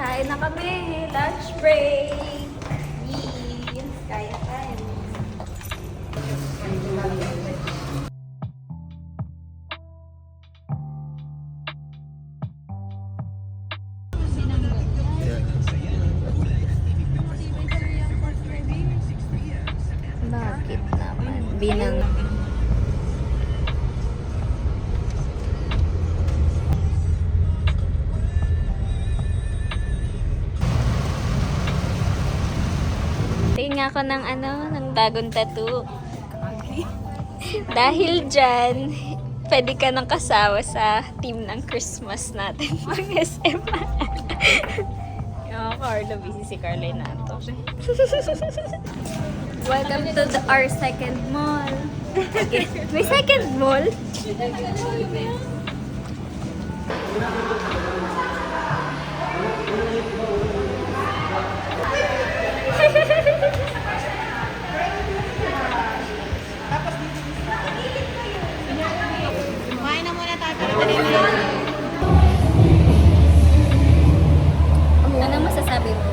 Kain na kami. Lunch break. Yee. Kaya tayo. Bakit naman? Binang... Tingin nga ako ng bagong tattoo. Dahil dyan, pwede ka nang kasawa sa team ng Christmas natin ng SM. Yung Carlo, busy si Carlo na ito. Welcome to our second mall. Okay. May second mall? Kumain na muna tayo para dali na. Ano masasabi mo?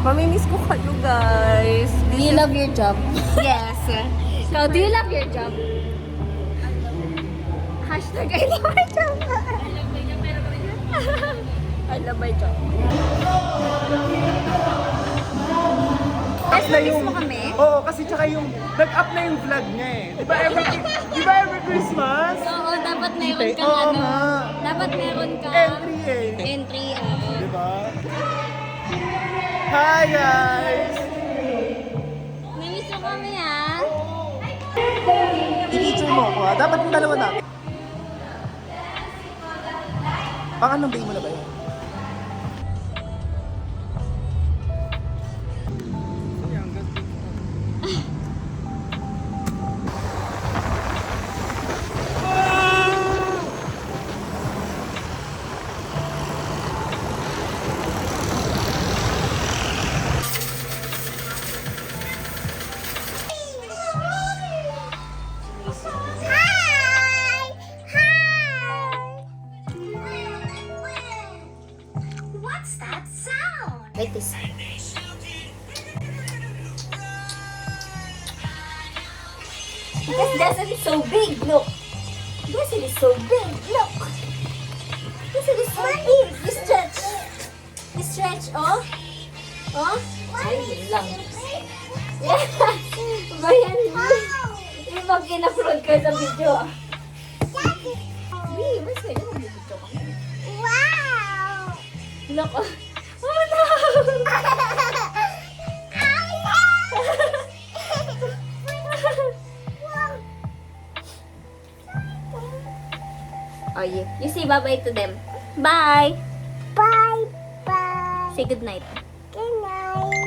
Mamimiss ko kayo, guys. Do you love your job? Yes. So, do you love your job? Hashtag I love my job. I love my job. Guys, na-miss mo kami? Oo, kasi tsaka yung nag-up na yung vlog niya eh. Di ba every Christmas? Oo, dapat meron kang Oo nga. Dapat meron kang Entry eh. entry. Di ba? Hi guys! Namiss mo kami ha? I-feature mo ako ha. Dapat yung dalawa natin. Anong day mo na ba yun? What's that sound? Like this. Because Desert is so big, look. Desert is so big, look. Desert is so big. You stretch. You stretch, oh. Oh. Ay, yun lang. Yeah. Ba yan? Yung pag in-upload ko sa video. Wee, mas kaya yung video ko. Wow! Look, oh. Oh, no! Oh, you say bye-bye to them. Bye! Bye! Bye! Say good night. Good night.